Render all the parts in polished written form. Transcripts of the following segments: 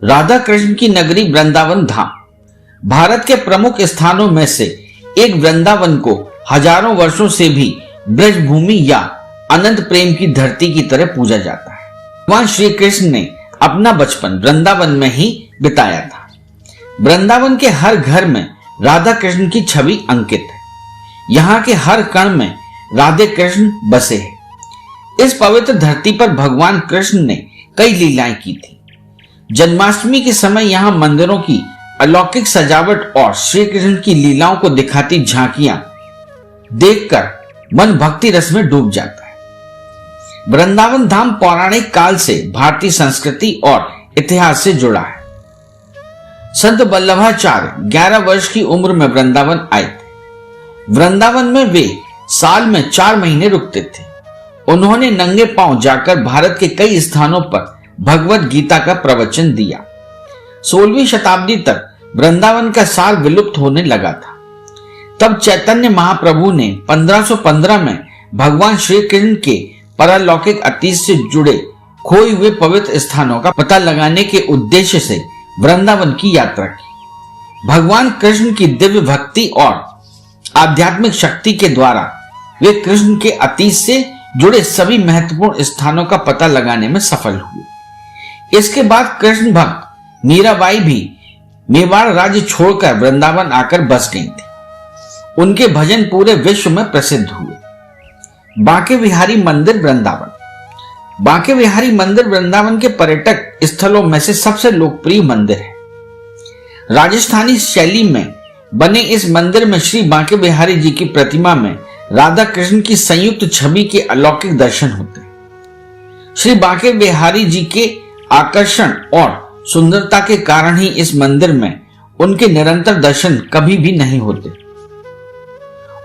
राधा कृष्ण की नगरी वृंदावन धाम भारत के प्रमुख स्थानों में से एक वृंदावन को हजारों वर्षों से भी ब्रजभूमि या अनंत प्रेम की धरती की तरह पूजा जाता है। भगवान श्री कृष्ण ने अपना बचपन वृंदावन में ही बिताया था। वृंदावन के हर घर में राधा कृष्ण की छवि अंकित है। यहाँ के हर कण में राधे कृष्ण बसे हैं। इस पवित्र धरती पर भगवान कृष्ण ने कई लीलाएं की थी। जन्माष्टमी के समय यहाँ मंदिरों की अलौकिक सजावट और श्री कृष्ण की लीलाओं को दिखाती झांकियां देखकर मन भक्ति रस में डूब जाता है। वृंदावन धाम पौराणिक काल से भारतीय संस्कृति और इतिहास से जुड़ा है। संत वल्लभाचार्य 11 वर्ष की उम्र में वृंदावन आए थे। वृंदावन में वे साल में 4 महीने रुकते थे। उन्होंने नंगे पांव जाकर भारत के कई स्थानों पर भगवत गीता का प्रवचन दिया। 16वीं शताब्दी तक वृंदावन का सार विलुप्त होने लगा था। तब चैतन्य महाप्रभु ने 1515 में भगवान श्री कृष्ण के पारलौकिक अतीत से जुड़े खोए हुए पवित्र स्थानों का पता लगाने के उद्देश्य से वृंदावन की यात्रा की। भगवान कृष्ण की दिव्य भक्ति और आध्यात्मिक शक्ति के द्वारा वे कृष्ण के अतीत से जुड़े सभी महत्वपूर्ण स्थानों का पता लगाने में सफल हुए। इसके बाद कृष्ण भक्त मीराबाई भी मेवाड़ राज्य छोड़कर वृंदावन आकर बस गई थी। उनके भजन पूरे विश्व में प्रसिद्ध हुए। बांके बिहारी मंदिर वृंदावन। बांके बिहारी मंदिर वृंदावन के पर्यटक स्थलों में से सबसे लोकप्रिय मंदिर है। राजस्थानी शैली में बने इस मंदिर में श्री बांके बिहारी जी की प्रतिमा में राधा कृष्ण की संयुक्त छवि के अलौकिक दर्शन होते हैं। श्री बांके बिहारी जी के आकर्षण और सुंदरता के कारण ही इस मंदिर में उनके निरंतर दर्शन कभी भी नहीं होते।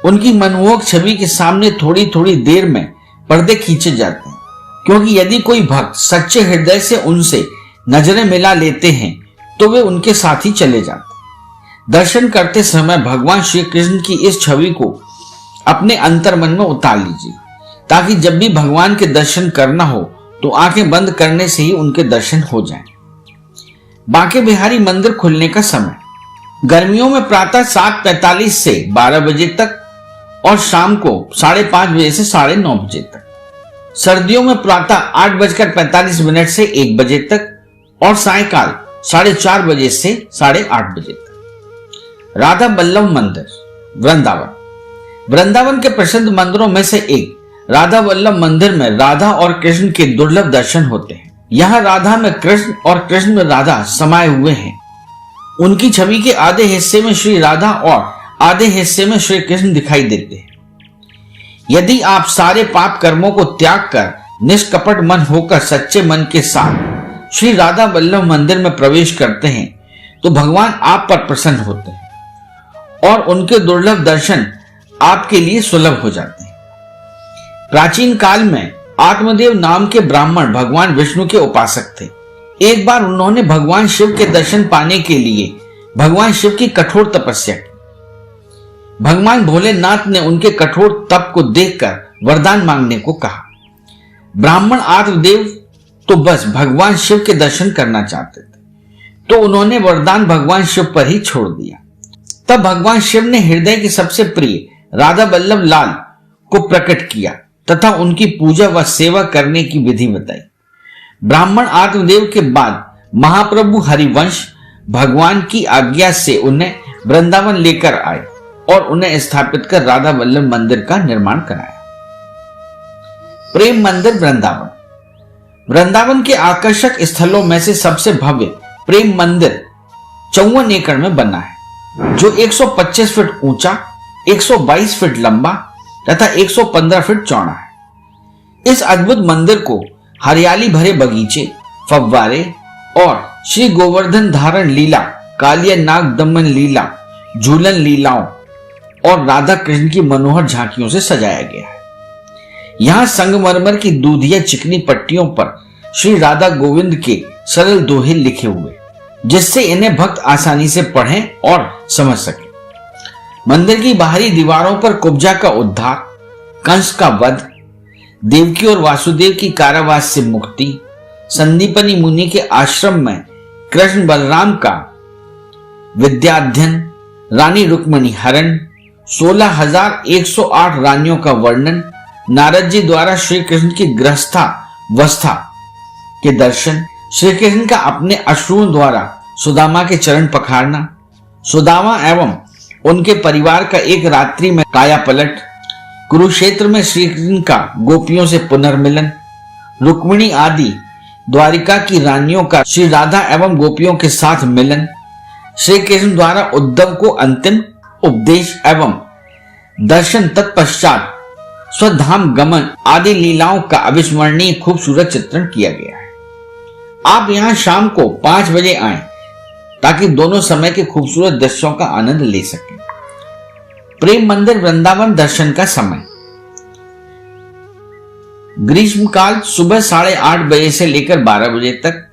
उनकी मनमोहक छवि के सामने थोड़ी थोड़ी देर में पर्दे खींचे जाते हैं, क्योंकि यदि कोई भक्त सच्चे हृदय से उनसे नजरें मिला लेते हैं तो वे उनके साथ ही चले जाते हैं। दर्शन करते समय भगवान श्री कृष्ण की इस छवि को अपने अंतर्मन में उतार लीजिए, ताकि जब भी भगवान के दर्शन करना हो तो आंखें बंद करने से ही उनके दर्शन हो जाएं। बांके बिहारी मंदिर खुलने का समय गर्मियों में प्रातः 7:45 से 12 बजे तक और शाम को 5:30 बजे से 9:30 बजे तक। सर्दियों में प्रातः 8:45 से 1 बजे तक और सायकाल 4:30 बजे से 8:30 बजे तक। राधा वल्लभ मंदिर वृंदावन। वृंदावन के प्रसिद्ध मंदिरों में से एक राधा वल्लभ मंदिर में राधा और कृष्ण के दुर्लभ दर्शन होते हैं। यहाँ राधा में कृष्ण और कृष्ण में राधा समाये हुए हैं। उनकी छवि के आधे हिस्से में श्री राधा और आधे हिस्से में श्री कृष्ण दिखाई देते हैं। यदि आप सारे पाप कर्मों को त्याग कर निष्कपट मन होकर सच्चे मन के साथ श्री राधा वल्लभ मंदिर में प्रवेश करते हैं तो भगवान आप पर प्रसन्न होते हैं और उनके दुर्लभ दर्शन आपके लिए सुलभ हो जाते हैं। प्राचीन काल में आत्मदेव नाम के ब्राह्मण भगवान विष्णु के उपासक थे। एक बार उन्होंने भगवान शिव के दर्शन पाने के लिए भगवान शिव की कठोर तपस्या की। भगवान भोलेनाथ ने उनके कठोर तप को देखकर वरदान मांगने को कहा। ब्राह्मण आत्मदेव तो बस भगवान शिव के दर्शन करना चाहते थे, तो उन्होंने वरदान भगवान शिव पर ही छोड़ दिया। तब भगवान शिव ने हृदय की सबसे प्रिय राधा वल्लभ लाल को प्रकट किया तथा उनकी पूजा व सेवा करने की विधि बताई। ब्राह्मण आत्मदेव के बाद महाप्रभु हरिवंश भगवान की आज्ञा से उन्हें वृंदावन लेकर आए और उन्हें स्थापित कर राधा वल्लभ मंदिर का निर्माण कराया। प्रेम मंदिर वृंदावन। वृंदावन के आकर्षक स्थलों में से सबसे भव्य प्रेम मंदिर 54 एकड़ में बना है, जो 125 फीट ऊंचा, 122 फीट लंबा तथा 115 फीट चौड़ा है। इस अद्भुत मंदिर को हरियाली भरे बगीचे, फव्वारे और श्री गोवर्धन धारण लीला, कालिया नाग दमन लीला, झूलन लीलाओं और राधा कृष्ण की मनोहर झांकियों से सजाया गया है। यहाँ संगमरमर की दूधिया चिकनी पट्टियों पर श्री राधा गोविंद के सरल दोहे लिखे हुए, जिससे इन्हें भक्त आसानी से पढ़ें और समझ सकें। मंदिर की बाहरी दीवारों पर कुब्जा का उद्धार, कंस का वध, देवकी और वासुदेव की कारावास से मुक्ति, संदीपनी मुनि के आश्रम में कृष्ण बलराम का विद्याध्ययन, रानी रुक्मिणी हरण, 16,108 रानियों का वर्णन, नारद जी द्वारा श्री कृष्ण की गृहस्थावस्था के दर्शन, श्री कृष्ण का अपने अश्रुओं द्वारा सुदामा के चरण पखारना, सुदामा एवं उनके परिवार का एक रात्रि में काया पलट, कुरुक्षेत्र में श्री कृष्ण का गोपियों से पुनर्मिलन, रुक्मिणी आदि द्वारिका की रानियों का श्री राधा एवं गोपियों के साथ मिलन, श्री कृष्ण द्वारा उद्धव को अंतिम उपदेश एवं दर्शन, तत्पश्चात स्वधाम गमन आदि लीलाओं का अविस्मरणीय खूबसूरत चित्रण किया गया है। आप यहाँ शाम को 5 बजे आएं ताकि दोनों समय के खूबसूरत दृश्यों का आनंद ले सकें। प्रेम मंदिर वृंदावन दर्शन का समय, ग्रीष्मकाल सुबह 8:30 बजे से लेकर 12 बजे तक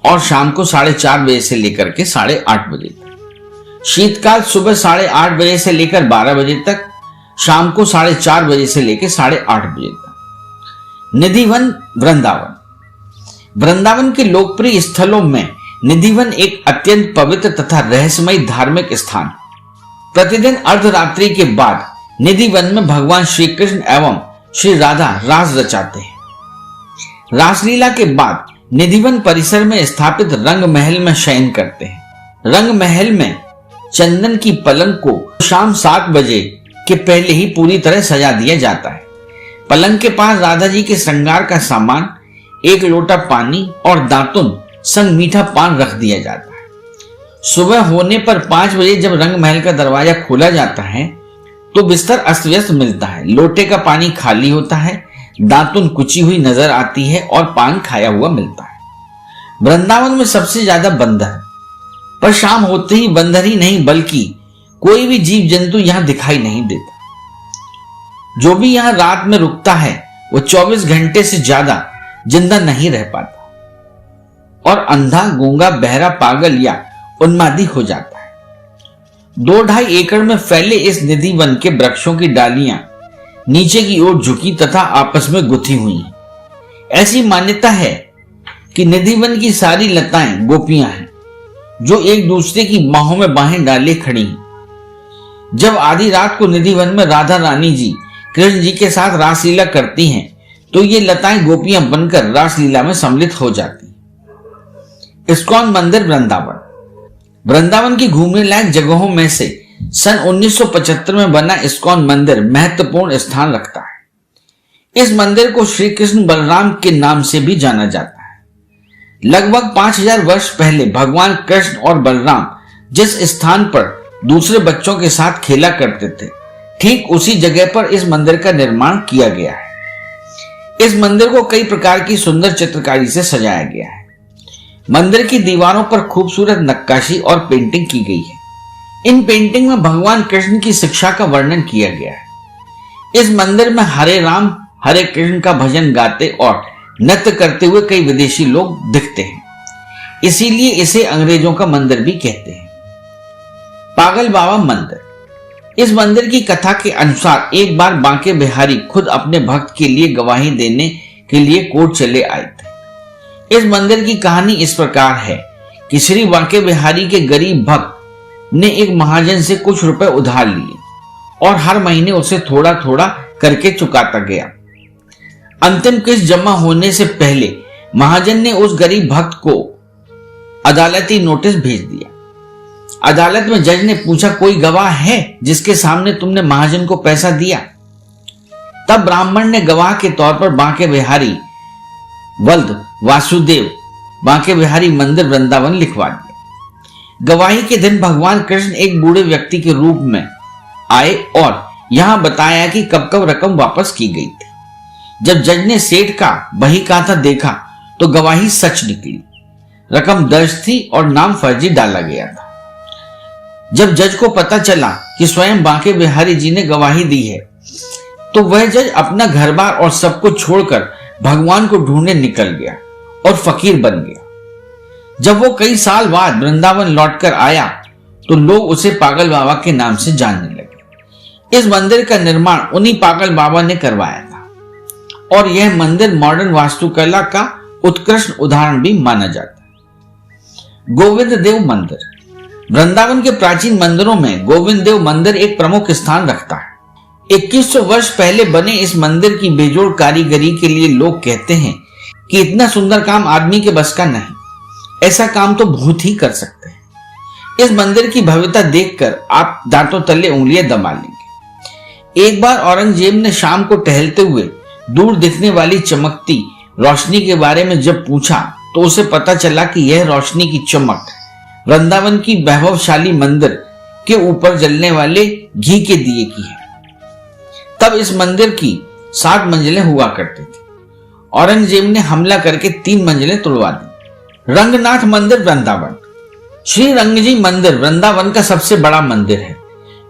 और शाम को 4:30 बजे से लेकर के 8:30 बजे तक। शीतकाल सुबह 8:30 बजे से लेकर 12 बजे तक, शाम को 4:30 बजे से लेकर 8:30 बजे तक। निधिवन वृंदावन, वृंदावन के लोकप्रिय स्थलों में निधिवन एक अत्यंत पवित्र तथा रहस्यमय धार्मिक स्थान। प्रतिदिन अर्धरात्रि के बाद निधिवन में भगवान श्री कृष्ण एवं श्री राधा रास रचाते हैं। रासलीला के बाद निधिवन परिसर में स्थापित रंग महल में शयन करते हैं। रंग महल में चंदन की पलंग को शाम 7 बजे के पहले ही पूरी तरह सजा दिया जाता है। पलंग के पास राधा जी के श्रृंगार का सामान, एक लोटा पानी और दातुन संग मीठा पान रख दिया जाता है। सुबह होने पर 5 बजे जब रंग महल का दरवाजा खोला जाता है तो बिस्तर अस्त व्यस्त मिलता है। लोटे का पानी खाली होता है, दातुन कुची हुई नजर आती है और पान खाया हुआ मिलता है। वृंदावन में सबसे ज्यादा बंदर, पर शाम होते ही बंदर ही नहीं बल्कि कोई भी जीव जंतु यहां दिखाई नहीं देता। जो भी यहां रात में रुकता है वो 24 घंटे से ज्यादा जिंदा नहीं रह पाता और अंधा, गूंगा, बहरा, पागल या उन्मादी हो जाता है। 2-2.5 एकड़ में फैले इस निधि वन के वृक्षों की डालियां नीचे की ओर झुकी तथा आपस में गुथी हुई हैं। ऐसी मान्यता है कि निधि वन की सारी लताएं गोपियां हैं जो एक दूसरे की बाहों में बाहें डाले खड़ी हैं। जब आधी रात को निधि वन में राधा रानी जी कृष्ण जी के साथ रासलीला करती हैं तो ये लताएं गोपियां बनकर रासलीला में सम्मिलित हो जाती हैं। इस्कॉन मंदिर वृंदावन, वृंदावन की घूमने लायक जगहों में से सन 1975 में बना इस्कॉन मंदिर महत्वपूर्ण स्थान रखता है। इस मंदिर को श्री कृष्ण बलराम के नाम से भी जाना जाता है। लगभग 5000 वर्ष पहले भगवान कृष्ण और बलराम जिस स्थान पर दूसरे बच्चों के साथ खेला करते थे, ठीक उसी जगह पर इस मंदिर का निर्माण किया गया है। इस मंदिर को कई प्रकार की सुंदर चित्रकारी से सजाया गया है। मंदिर की दीवारों पर खूबसूरत नक्काशी और पेंटिंग की गई है। इन पेंटिंग में भगवान कृष्ण की शिक्षा का वर्णन किया गया है। इस मंदिर में हरे राम हरे कृष्ण का भजन गाते और नृत्य करते हुए कई विदेशी लोग दिखते हैं, इसीलिए इसे अंग्रेजों का मंदिर भी कहते हैं। पागल बाबा मंदिर, इस मंदिर की कथा के अनुसार एक बार बांके बिहारी खुद अपने भक्त के लिए गवाही देने के लिए कोर्ट चले आए थे। इस मंदिर की कहानी इस प्रकार है कि श्री बांके बिहारी के गरीब भक्त ने एक महाजन से कुछ रुपए उधार लिए और हर महीने उसे थोड़ा थोड़ा करके चुकाता गया। अंतिम किस्त जमा होने से पहले महाजन ने उस गरीब भक्त को अदालती नोटिस भेज दिया। अदालत में जज ने पूछा, कोई गवाह है जिसके सामने तुमने महाजन को पैसा दिया? तब ब्राह्मण ने गवाह के तौर पर बांके बिहारी वल्द वासुदेव बांके बिहारी मंदिर वृंदावन लिखवा दिया। गवाही के दिन भगवान कृष्ण एक बूढ़े व्यक्ति के रूप में आए और यहां बताया कि कब कब रकम वापस की गई थी। जब जज ने सेठ का बही खाता देखा तो गवाही सच निकली। रकम दर्ज थी और नाम फर्जी डाला गया था। जब जज को पता चला कि स्वयं बांके बिहारी जी ने गवाही दी है तो वह जज अपना घर बार और सब कुछ छोड़कर भगवान को ढूंढने निकल गया और फकीर बन गया। जब वो कई साल बाद वृंदावन लौटकर आया तो लोग उसे पागल बाबा के नाम से जानने लगे। इस मंदिर का निर्माण उन्हीं पागल बाबा ने करवाया था और यह मंदिर मॉडर्न वास्तुकला का उत्कृष्ट उदाहरण भी माना जाता है। गोविंद देव मंदिर। वृंदावन के प्राचीन मंदिरों में गोविंद देव मंदिर एक प्रमुख स्थान रखता है। 2100 वर्ष पहले बने इस मंदिर की बेजोड़ कारीगरी के लिए लोग कहते हैं कि इतना सुंदर काम आदमी के बस का नहीं, ऐसा काम तो भूत ही कर सकते हैं। इस मंदिर की भव्यता देखकर आप दांतों तले उंगलियां दबा लेंगे। एक बार औरंगजेब ने शाम को टहलते हुए दूर दिखने वाली चमकती रोशनी के बारे में जब पूछा तो उसे पता चला कि यह रोशनी की चमक वृंदावन की वैभवशाली मंदिर के ऊपर जलने वाले घी के दिए की है। तब इस मंदिर की 7 मंजिलें हुआ करती थी। औरंगजेब ने हमला करके 3 मंजिलें तोड़वा दी। रंगनाथ मंदिर वृंदावन। श्री रंगजी मंदिर वृंदावन का सबसे बड़ा मंदिर है।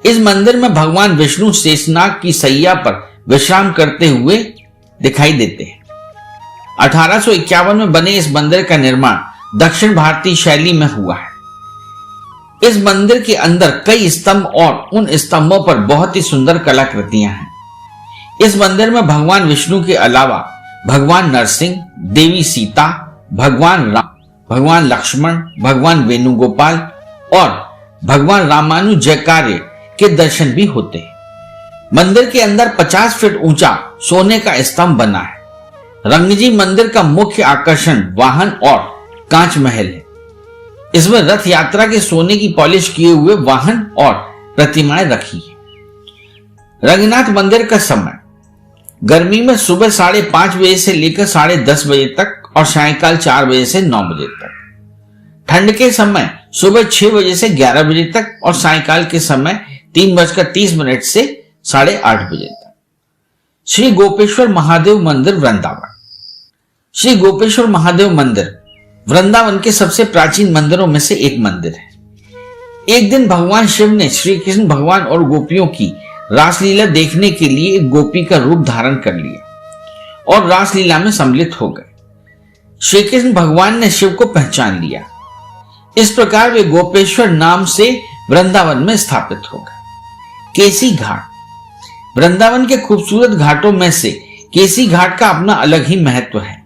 इस मंदिर में भगवान विष्णु शेषनाग की सैया पर विश्राम करते हुए दिखाई देते हैं। 1851 में बने इस मंदिर का निर्माण दक्षिण भारतीय शैली में हुआ है। इस मंदिर के अंदर कई स्तंभ और उन स्तंभों पर बहुत ही सुंदर कलाकृतियां हैं। इस मंदिर में भगवान विष्णु के अलावा भगवान नरसिंह, देवी सीता, भगवान राम, भगवान लक्ष्मण, भगवान वेणुगोपाल और भगवान रामानुजाचार्य के दर्शन भी होते हैं। मंदिर के अंदर 50 फीट ऊंचा सोने का स्तंभ बना है। रंगजी मंदिर का मुख्य आकर्षण वाहन और कांच महल है। इसमें रथ यात्रा के सोने की पॉलिश किए हुए वाहन और प्रतिमाएं रखी है। रंगनाथ मंदिर का समय गर्मी में सुबह 5:30 बजे से लेकर 10:30 बजे तक और सायंकाल 4 बजे से 9 बजे तक। ठंड के समय सुबह 6 बजे से 11 बजे तक और सायंकाल के समय 3:30 से 8:30 बजे तक। श्री गोपेश्वर महादेव मंदिर वृंदावन। श्री गोपेश्वर महादेव मंदिर वृंदावन के सबसे प्राचीन मंदिरों में से एक मंदिर है। एक दिन भगवान शिव ने श्री कृष्ण भगवान और गोपियों की रासलीला देखने के लिए एक गोपी का रूप धारण कर लिया और रासलीला में सम्मिलित हो गए। श्री कृष्ण भगवान ने शिव को पहचान लिया। इस प्रकार वे गोपेश्वर नाम से वृंदावन में स्थापित हो गए। केसी घाट। वृंदावन के खूबसूरत घाटों में से केसी घाट का अपना अलग ही महत्व है।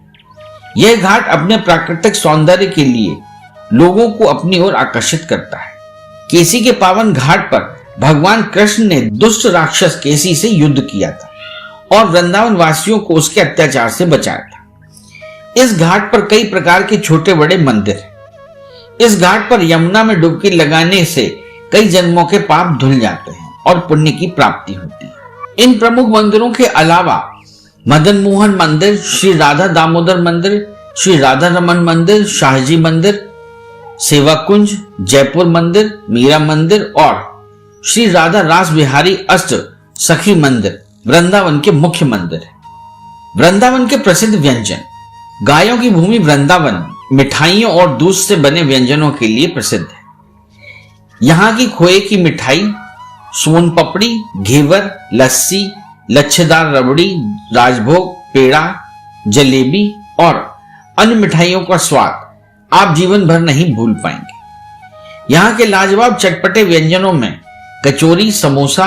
यह घाट अपने प्राकृतिक सौंदर्य के लिए लोगों को अपनी ओर आकर्षित करता है। केसी के पावन घाट पर भगवान कृष्ण ने दुष्ट राक्षस केसी से युद्ध किया था और वृंदावन वासियों को उसके अत्याचार से बचाया था। इस घाट पर कई प्रकार के छोटे बड़े मंदिर हैं। इस घाट पर यमुना में डुबकी लगाने से कई जन्मों के पाप धुल जाते हैं और पुण्य की प्राप्ति होती है। इन प्रमुख मंदिरों के अलावा मदन मोहन मंदिर, श्री राधा दामोदर मंदिर, श्री राधा रमन मंदिर, शाहजी मंदिर, सेवा कुंज, जयपुर मंदिर, मीरा मंदिर और श्री राधा रास बिहारी अष्ट सखी मंदिर वृंदावन के मुख्य मंदिर है। वृंदावन के प्रसिद्ध व्यंजन। गायों की भूमि वृंदावन मिठाइयों और दूध से बने व्यंजनों के लिए प्रसिद्ध है। यहाँ की खोए की मिठाई, सोन पपड़ी, घेवर, लस्सी, लच्छेदार रबड़ी, राजभोग, पेड़ा, जलेबी और अन्य मिठाइयों का स्वाद आप जीवन भर नहीं भूल पाएंगे। यहाँ के लाजवाब चटपटे व्यंजनों में कचौरी, समोसा,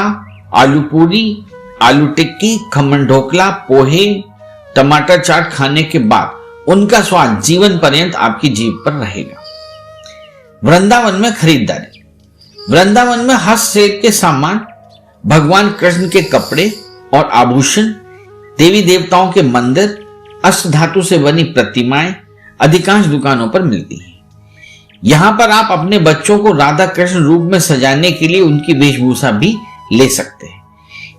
आलू पूरी, आलू टिक्की, खमन ढोकला, पोहे, टमाटर चाट खाने के बाद उनका स्वाद जीवन पर्यंत आपकी जीभ पर रहेगा। वृंदावन में खरीदारी। वृंदावन में हस्तशिल्प के सामान, भगवान कृष्ण के कपड़े और आभूषण, देवी देवताओं के मंदिर, अष्ट धातु से बनी प्रतिमाएं अधिकांश दुकानों पर मिलती हैं। यहाँ पर आप अपने बच्चों को राधा कृष्ण रूप में सजाने के लिए उनकी वेशभूषा भी ले सकते हैं।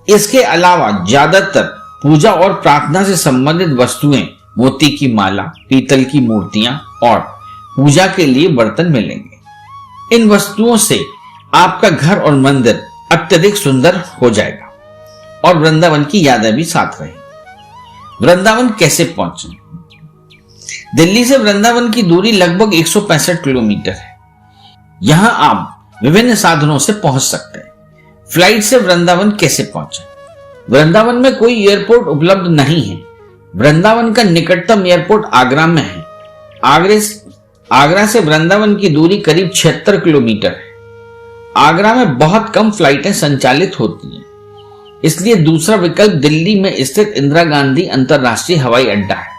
इसके अलावा ज्यादातर पूजा और प्रार्थना से संबंधित वस्तुएं, मोती की माला, पीतल की मूर्तियां और पूजा के लिए बर्तन मिलेंगे। इन वस्तुओं से आपका घर और मंदिर अत्यधिक सुंदर हो जाएगा और वृंदावन की यादें भी साथ रहेंगी। वृंदावन कैसे पहुंचे? दिल्ली से वृंदावन की दूरी लगभग 165 किलोमीटर है। यहां आप विभिन्न साधनों से पहुंच सकते हैं। फ्लाइट से वृंदावन कैसे पहुंचे? वृंदावन में कोई एयरपोर्ट उपलब्ध नहीं है। वृंदावन का निकटतम एयरपोर्ट आगरा में है। आगरा से वृंदावन की दूरी करीब 76 किलोमीटर है। आगरा में बहुत कम फ्लाइटें संचालित होती हैं, इसलिए दूसरा विकल्प दिल्ली में स्थित इंदिरा गांधी अंतरराष्ट्रीय हवाई अड्डा है।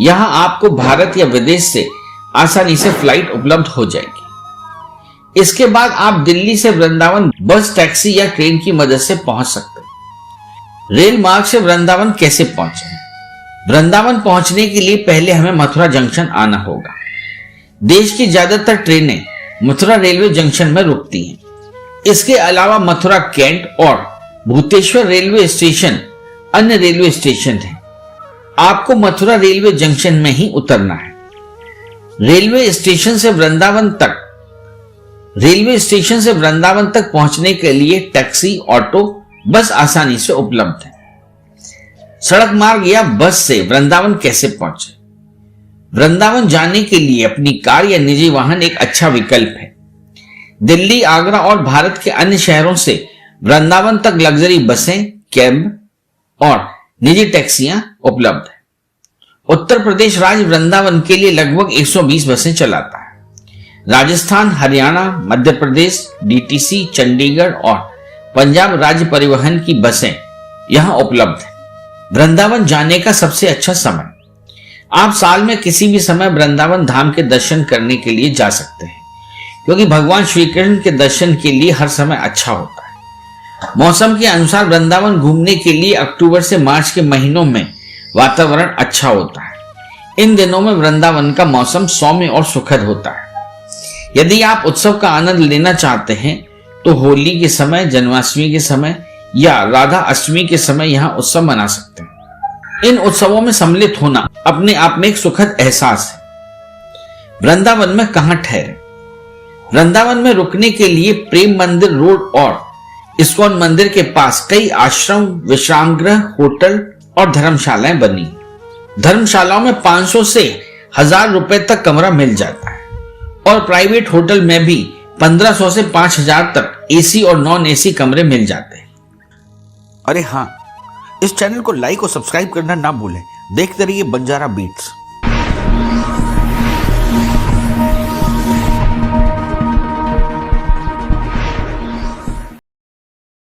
यहां आपको भारत या विदेश से आसानी से फ्लाइट उपलब्ध हो जाएगी। इसके बाद आप दिल्ली से वृंदावन बस, टैक्सी या ट्रेन की मदद से पहुंच सकते हैं। रेल मार्ग से वृंदावन कैसे पहुंचे? वृंदावन पहुंचने के लिए पहले हमें मथुरा जंक्शन आना होगा। देश की ज्यादातर ट्रेनें मथुरा रेलवे जंक्शन में रुकती हैं। इसके अलावा मथुरा कैंट और भूतेश्वर रेलवे स्टेशन अन्य रेलवे स्टेशन हैं। आपको मथुरा रेलवे जंक्शन में ही उतरना है। रेलवे स्टेशन से वृंदावन तक पहुंचने के लिए टैक्सी, ऑटो, बस आसानी से उपलब्ध है। सड़क मार्ग या बस से वृंदावन कैसे पहुंचे? वृंदावन जाने के लिए अपनी कार या निजी वाहन एक अच्छा विकल्प है। दिल्ली, आगरा और भारत के अन्य शहरों से वृंदावन तक लग्जरी बसें, कैब और निजी टैक्सियां उपलब्ध है। उत्तर प्रदेश राज्य वृंदावन के लिए लगभग 120 बसें चलाता है। राजस्थान, हरियाणा, मध्य प्रदेश, डीटीसी, चंडीगढ़ और पंजाब राज्य परिवहन की बसें यहां उपलब्ध है। वृंदावन जाने का सबसे अच्छा समय, आप साल में किसी भी समय वृंदावन धाम के दर्शन करने के लिए जा सकते हैं, क्योंकि भगवान श्री कृष्ण के दर्शन के लिए हर समय अच्छा होता है। मौसम के अनुसार वृंदावन घूमने के लिए अक्टूबर से मार्च के महीनों में वातावरण अच्छा होता है। इन दिनों में वृंदावन का मौसम सौम्य और सुखद होता है। यदि आप उत्सव का आनंद लेना चाहते हैं तो होली के समय, जन्माष्टमी के समय या राधा अष्टमी के समय यहाँ उत्सव मना सकते हैं। इन उत्सवों में सम्मिलित होना अपने आप में एक सुखद एहसास है। वृंदावन में कहां ठहरे? वृंदावन में रुकने के लिए प्रेम मंदिर रोड और इस्कॉन मंदिर के पास कई आश्रम, विश्राम गृह, होटल और धर्मशालाएं बनी। धर्मशालाओं में 500 से 1000 रुपए तक कमरा मिल जाता है और प्राइवेट होटल में भी 1500 से 5000 तक एसी और नॉन एसी कमरे मिल जाते हैं। अरे हाँ, इस चैनल को लाइक और सब्सक्राइब करना ना भूलें। देखते रहिए बंजारा बीट्स।